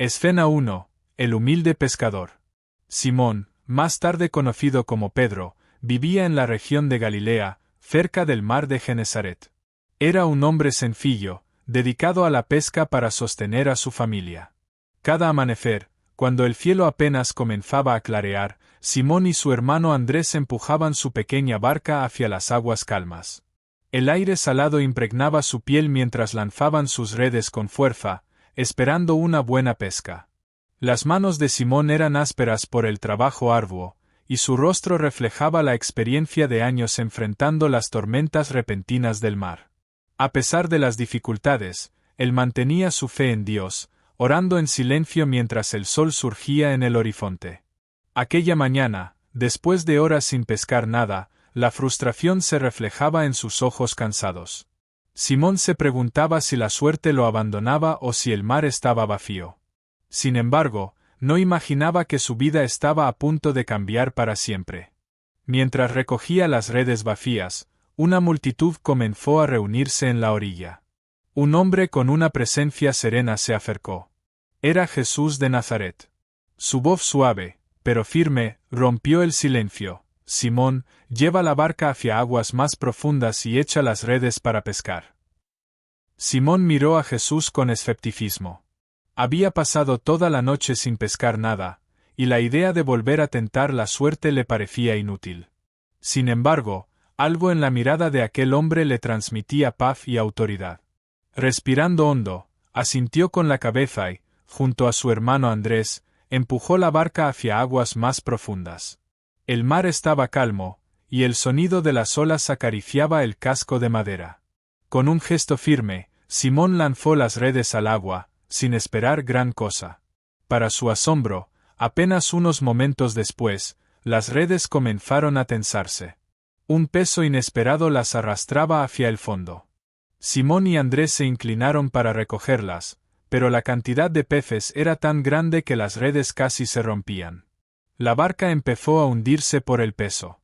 Escena 1. El humilde pescador. Simón, más tarde conocido como Pedro, vivía en la región de Galilea, cerca del mar de Genesaret. Era un hombre sencillo, dedicado a la pesca para sostener a su familia. Cada amanecer, cuando el cielo apenas comenzaba a clarear, Simón y su hermano Andrés empujaban su pequeña barca hacia las aguas calmas. El aire salado impregnaba su piel mientras lanzaban sus redes con fuerza, esperando una buena pesca. Las manos de Simón eran ásperas por el trabajo arduo, y su rostro reflejaba la experiencia de años enfrentando las tormentas repentinas del mar. A pesar de las dificultades, él mantenía su fe en Dios, orando en silencio mientras el sol surgía en el horizonte. Aquella mañana, después de horas sin pescar nada, la frustración se reflejaba en sus ojos cansados. Simón se preguntaba si la suerte lo abandonaba o si el mar estaba vacío. Sin embargo, no imaginaba que su vida estaba a punto de cambiar para siempre. Mientras recogía las redes vacías, una multitud comenzó a reunirse en la orilla. Un hombre con una presencia serena se acercó. Era Jesús de Nazaret. Su voz suave, pero firme, rompió el silencio. Simón, lleva la barca hacia aguas más profundas y echa las redes para pescar. Simón miró a Jesús con escepticismo. Había pasado toda la noche sin pescar nada, y la idea de volver a tentar la suerte le parecía inútil. Sin embargo, algo en la mirada de aquel hombre le transmitía paz y autoridad. Respirando hondo, asintió con la cabeza y, junto a su hermano Andrés, empujó la barca hacia aguas más profundas. El mar estaba calmo, y el sonido de las olas acariciaba el casco de madera. Con un gesto firme, Simón lanzó las redes al agua, sin esperar gran cosa. Para su asombro, apenas unos momentos después, las redes comenzaron a tensarse. Un peso inesperado las arrastraba hacia el fondo. Simón y Andrés se inclinaron para recogerlas, pero la cantidad de peces era tan grande que las redes casi se rompían. La barca empezó a hundirse por el peso.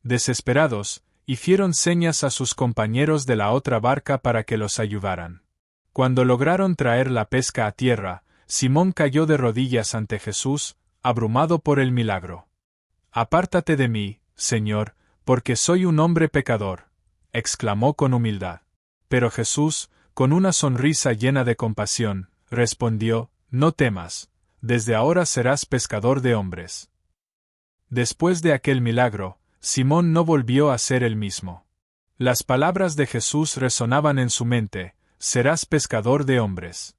Desesperados, hicieron señas a sus compañeros de la otra barca para que los ayudaran. Cuando lograron traer la pesca a tierra, Simón cayó de rodillas ante Jesús, abrumado por el milagro. «Apártate de mí, Señor, porque soy un hombre pecador», exclamó con humildad. Pero Jesús, con una sonrisa llena de compasión, respondió: «No temas, desde ahora serás pescador de hombres». Después de aquel milagro, Simón no volvió a ser el mismo. Las palabras de Jesús resonaban en su mente: «Serás pescador de hombres».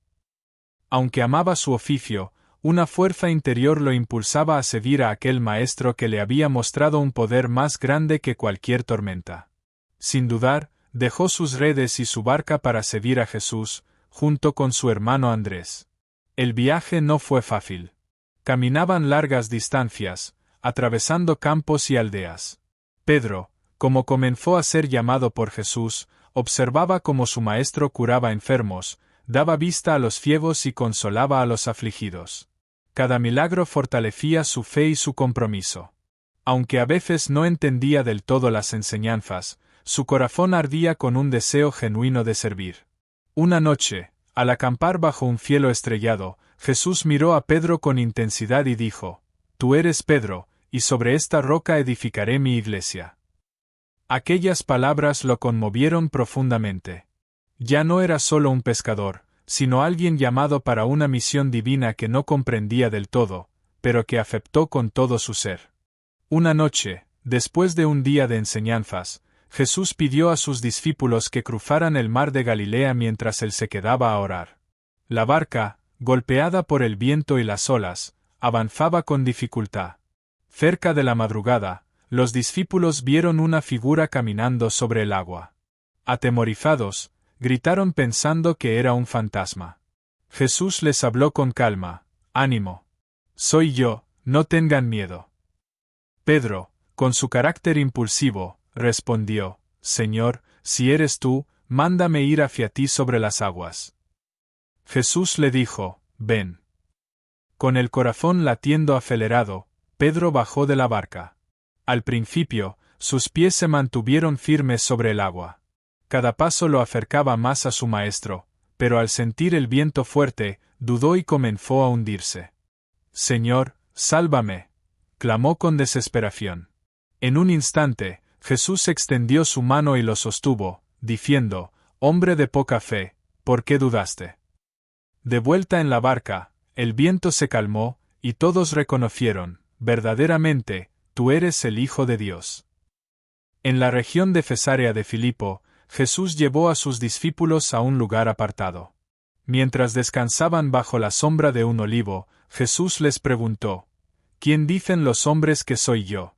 Aunque amaba su oficio, una fuerza interior lo impulsaba a seguir a aquel maestro que le había mostrado un poder más grande que cualquier tormenta. Sin dudar, dejó sus redes y su barca para seguir a Jesús, junto con su hermano Andrés. El viaje no fue fácil. Caminaban largas distancias, atravesando campos y aldeas. Pedro, como comenzó a ser llamado por Jesús, observaba cómo su maestro curaba enfermos, daba vista a los ciegos y consolaba a los afligidos. Cada milagro fortalecía su fe y su compromiso. Aunque a veces no entendía del todo las enseñanzas, su corazón ardía con un deseo genuino de servir. Una noche, al acampar bajo un cielo estrellado, Jesús miró a Pedro con intensidad y dijo: «Tú eres Pedro, y sobre esta roca edificaré mi iglesia». Aquellas palabras lo conmovieron profundamente. Ya no era solo un pescador, sino alguien llamado para una misión divina que no comprendía del todo, pero que aceptó con todo su ser. Una noche, después de un día de enseñanzas, Jesús pidió a sus discípulos que cruzaran el mar de Galilea mientras él se quedaba a orar. La barca, golpeada por el viento y las olas, avanzaba con dificultad. Cerca de la madrugada, los discípulos vieron una figura caminando sobre el agua. Atemorizados, gritaron pensando que era un fantasma. Jesús les habló con calma: «Ánimo. Soy yo, no tengan miedo». Pedro, con su carácter impulsivo, respondió: «Señor, si eres tú, mándame ir hacia ti sobre las aguas». Jesús le dijo: «Ven». Con el corazón latiendo acelerado, Pedro bajó de la barca. Al principio, sus pies se mantuvieron firmes sobre el agua. Cada paso lo acercaba más a su maestro, pero al sentir el viento fuerte, dudó y comenzó a hundirse. «Señor, sálvame», clamó con desesperación. En un instante, Jesús extendió su mano y lo sostuvo, diciendo: «Hombre de poca fe, ¿por qué dudaste?». De vuelta en la barca, el viento se calmó, y todos reconocieron: «Verdaderamente, tú eres el Hijo de Dios». En la región de Cesarea de Filipo, Jesús llevó a sus discípulos a un lugar apartado. Mientras descansaban bajo la sombra de un olivo, Jesús les preguntó: «¿Quién dicen los hombres que soy yo?».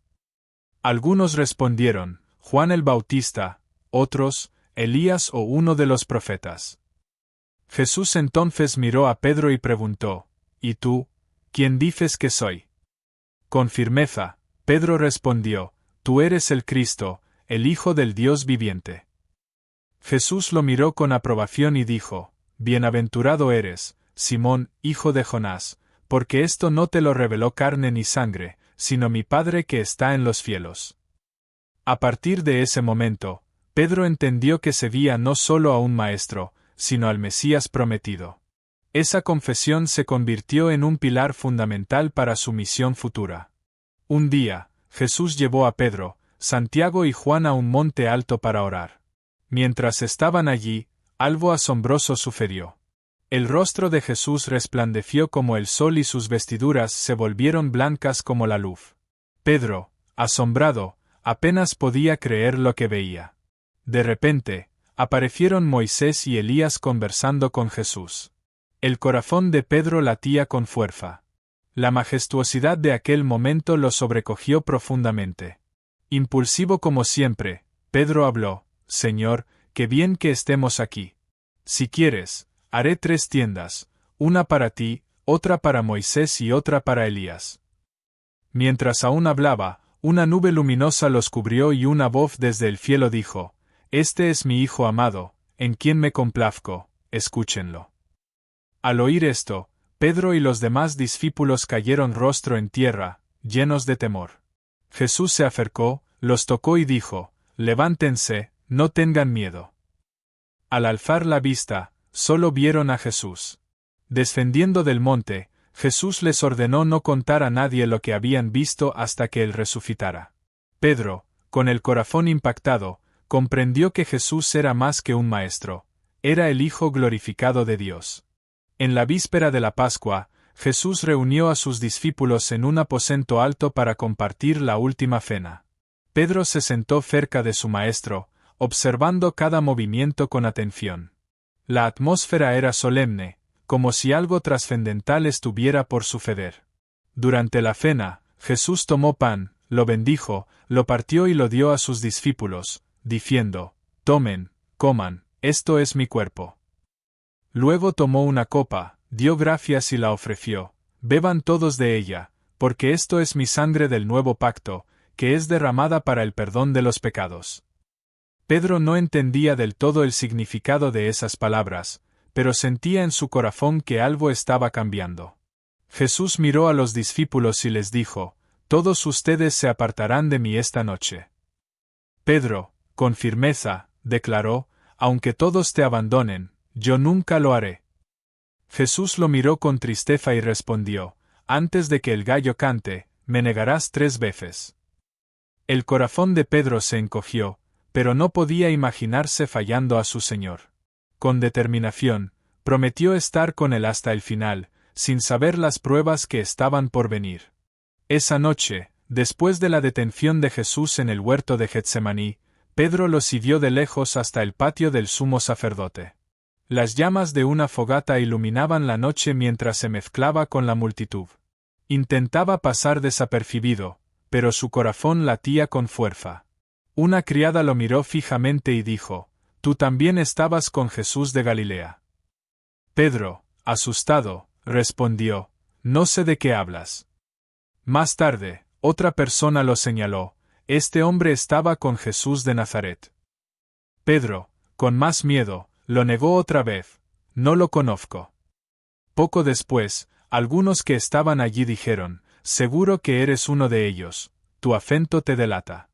Algunos respondieron: «Juan el Bautista», otros: «Elías o uno de los profetas». Jesús entonces miró a Pedro y preguntó: «¿Y tú, quién dices que soy?». Con firmeza, Pedro respondió: «Tú eres el Cristo, el Hijo del Dios viviente». Jesús lo miró con aprobación y dijo: «Bienaventurado eres, Simón, hijo de Jonás, porque esto no te lo reveló carne ni sangre, sino mi Padre que está en los cielos». A partir de ese momento, Pedro entendió que seguía no solo a un maestro, sino al Mesías prometido. Esa confesión se convirtió en un pilar fundamental para su misión futura. Un día, Jesús llevó a Pedro, Santiago y Juan a un monte alto para orar. Mientras estaban allí, algo asombroso sucedió. El rostro de Jesús resplandeció como el sol y sus vestiduras se volvieron blancas como la luz. Pedro, asombrado, apenas podía creer lo que veía. De repente, aparecieron Moisés y Elías conversando con Jesús. El corazón de Pedro latía con fuerza. La majestuosidad de aquel momento lo sobrecogió profundamente. Impulsivo como siempre, Pedro habló: «Señor, qué bien que estemos aquí. Si quieres, haré 3 tiendas, una para ti, otra para Moisés y otra para Elías». Mientras aún hablaba, una nube luminosa los cubrió y una voz desde el cielo dijo: «Este es mi Hijo amado, en quien me complazco, escúchenlo». Al oír esto, Pedro y los demás discípulos cayeron rostro en tierra, llenos de temor. Jesús se acercó, los tocó y dijo: «Levántense, no tengan miedo». Al alzar la vista, solo vieron a Jesús. Descendiendo del monte, Jesús les ordenó no contar a nadie lo que habían visto hasta que él resucitara. Pedro, con el corazón impactado, comprendió que Jesús era más que un maestro, era el Hijo glorificado de Dios. En la víspera de la Pascua, Jesús reunió a sus discípulos en un aposento alto para compartir la última cena. Pedro se sentó cerca de su maestro, observando cada movimiento con atención. La atmósfera era solemne, como si algo trascendental estuviera por suceder. Durante la cena, Jesús tomó pan, lo bendijo, lo partió y lo dio a sus discípulos, diciendo: «Tomen, coman, esto es mi cuerpo». Luego tomó una copa, dio gracias y la ofreció: «Beban todos de ella, porque esto es mi sangre del nuevo pacto, que es derramada para el perdón de los pecados». Pedro no entendía del todo el significado de esas palabras, pero sentía en su corazón que algo estaba cambiando. Jesús miró a los discípulos y les dijo: «Todos ustedes se apartarán de mí esta noche». Pedro, con firmeza, declaró: «Aunque todos te abandonen, yo nunca lo haré». Jesús lo miró con tristeza y respondió: «Antes de que el gallo cante, me negarás 3 veces». El corazón de Pedro se encogió, pero no podía imaginarse fallando a su Señor. Con determinación, prometió estar con él hasta el final, sin saber las pruebas que estaban por venir. Esa noche, después de la detención de Jesús en el huerto de Getsemaní, Pedro lo siguió de lejos hasta el patio del sumo sacerdote. Las llamas de una fogata iluminaban la noche mientras se mezclaba con la multitud. Intentaba pasar desapercibido, pero su corazón latía con fuerza. Una criada lo miró fijamente y dijo: «Tú también estabas con Jesús de Galilea». Pedro, asustado, respondió: «No sé de qué hablas». Más tarde, otra persona lo señaló: «Este hombre estaba con Jesús de Nazaret». Pedro, con más miedo, lo negó otra vez: «No lo conozco». Poco después, algunos que estaban allí dijeron: «Seguro que eres uno de ellos, tu acento te delata».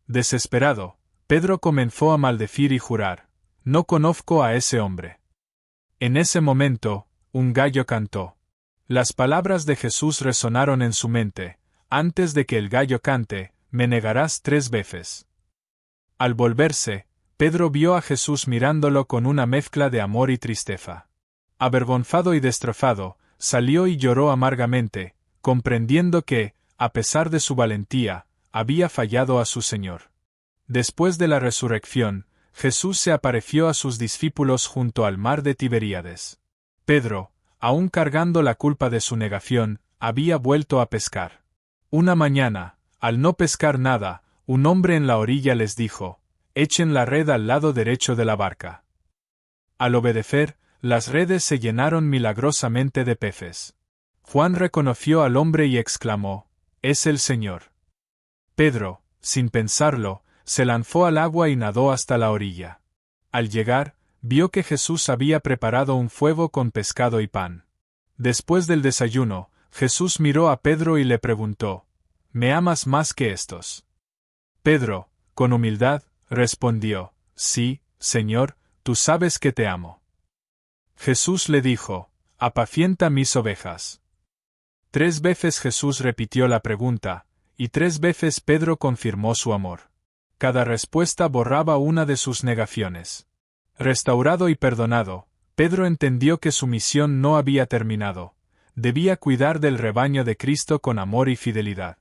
Desesperado, Pedro comenzó a maldecir y jurar: «No conozco a ese hombre». En ese momento, un gallo cantó. Las palabras de Jesús resonaron en su mente: antes de que el gallo cante, me negarás 3 veces. Al volverse, Pedro vio a Jesús mirándolo con una mezcla de amor y tristeza. Avergonzado y destrozado, salió y lloró amargamente, comprendiendo que, a pesar de su valentía, había fallado a su Señor. Después de la resurrección, Jesús se apareció a sus discípulos junto al mar de Tiberíades. Pedro, aún cargando la culpa de su negación, había vuelto a pescar. Una mañana, al no pescar nada, un hombre en la orilla les dijo: echen la red al lado derecho de la barca. Al obedecer, las redes se llenaron milagrosamente de peces. Juan reconoció al hombre y exclamó: es el Señor. Pedro, sin pensarlo, se lanzó al agua y nadó hasta la orilla. Al llegar, vio que Jesús había preparado un fuego con pescado y pan. Después del desayuno, Jesús miró a Pedro y le preguntó: ¿me amas más que estos? Pedro, con humildad, respondió: sí, Señor, tú sabes que te amo. Jesús le dijo: apacienta mis ovejas. 3 veces Jesús repitió la pregunta, y 3 veces Pedro confirmó su amor. Cada respuesta borraba una de sus negaciones. Restaurado y perdonado, Pedro entendió que su misión no había terminado. Debía cuidar del rebaño de Cristo con amor y fidelidad.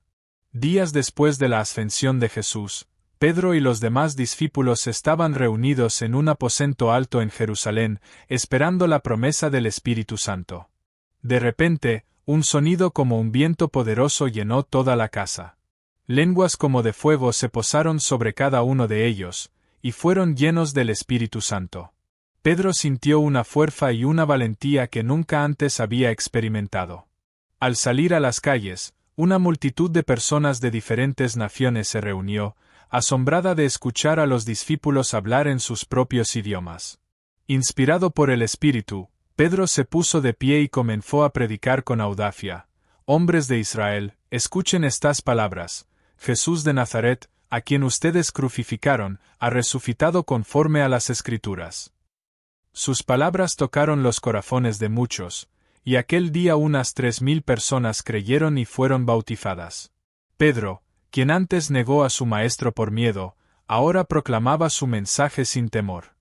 Días después de la ascensión de Jesús, Pedro y los demás discípulos estaban reunidos en un aposento alto en Jerusalén, esperando la promesa del Espíritu Santo. De repente, un sonido como un viento poderoso llenó toda la casa. Lenguas como de fuego se posaron sobre cada uno de ellos, y fueron llenos del Espíritu Santo. Pedro sintió una fuerza y una valentía que nunca antes había experimentado. Al salir a las calles, una multitud de personas de diferentes naciones se reunió, asombrada de escuchar a los discípulos hablar en sus propios idiomas. Inspirado por el Espíritu, Pedro se puso de pie y comenzó a predicar con audacia: hombres de Israel, escuchen estas palabras. Jesús de Nazaret, a quien ustedes crucificaron, ha resucitado conforme a las Escrituras. Sus palabras tocaron los corazones de muchos, y aquel día unas 3.000 personas creyeron y fueron bautizadas. Pedro, quien antes negó a su maestro por miedo, ahora proclamaba su mensaje sin temor.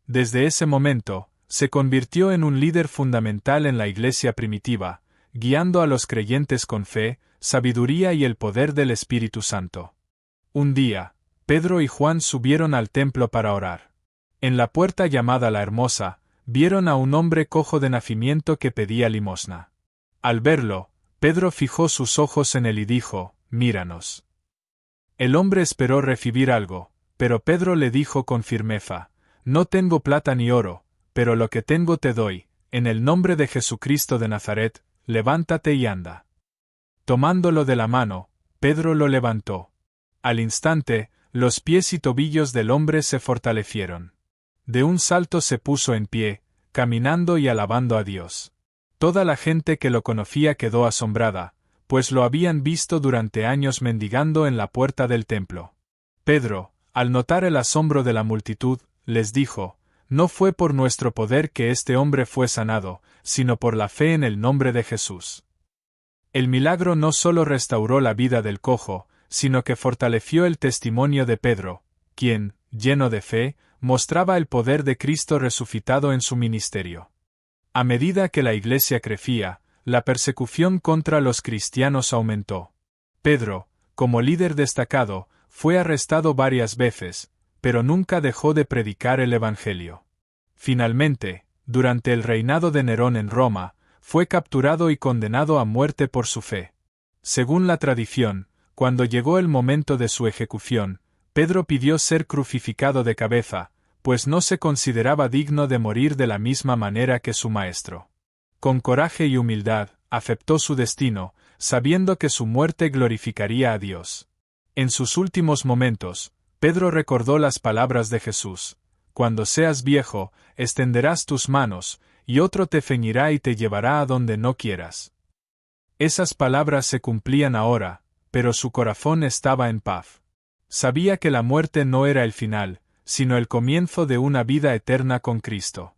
Desde ese momento, se convirtió en un líder fundamental en la iglesia primitiva, guiando a los creyentes con fe, sabiduría y el poder del Espíritu Santo. Un día, Pedro y Juan subieron al templo para orar. En la puerta llamada la Hermosa, vieron a un hombre cojo de nacimiento que pedía limosna. Al verlo, Pedro fijó sus ojos en él y dijo: míranos. El hombre esperó recibir algo, pero Pedro le dijo con firmeza: no tengo plata ni oro, pero lo que tengo te doy, en el nombre de Jesucristo de Nazaret, levántate y anda. Tomándolo de la mano, Pedro lo levantó. Al instante, los pies y tobillos del hombre se fortalecieron. De un salto se puso en pie, caminando y alabando a Dios. Toda la gente que lo conocía quedó asombrada, pues lo habían visto durante años mendigando en la puerta del templo. Pedro, al notar el asombro de la multitud, les dijo: no fue por nuestro poder que este hombre fue sanado, sino por la fe en el nombre de Jesús. El milagro no solo restauró la vida del cojo, sino que fortaleció el testimonio de Pedro, quien, lleno de fe, mostraba el poder de Cristo resucitado en su ministerio. A medida que la iglesia crecía, la persecución contra los cristianos aumentó. Pedro, como líder destacado, fue arrestado varias veces, pero nunca dejó de predicar el Evangelio. Finalmente, durante el reinado de Nerón en Roma, fue capturado y condenado a muerte por su fe. Según la tradición, cuando llegó el momento de su ejecución, Pedro pidió ser crucificado de cabeza, pues no se consideraba digno de morir de la misma manera que su maestro. Con coraje y humildad, aceptó su destino, sabiendo que su muerte glorificaría a Dios. En sus últimos momentos, Pedro recordó las palabras de Jesús: cuando seas viejo, extenderás tus manos, y otro te ceñirá y te llevará a donde no quieras. Esas palabras se cumplían ahora, pero su corazón estaba en paz. Sabía que la muerte no era el final, sino el comienzo de una vida eterna con Cristo.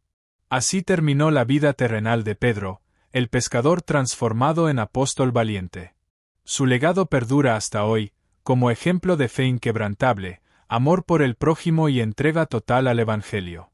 Así terminó la vida terrenal de Pedro, el pescador transformado en apóstol valiente. Su legado perdura hasta hoy, como ejemplo de fe inquebrantable, amor por el prójimo y entrega total al Evangelio.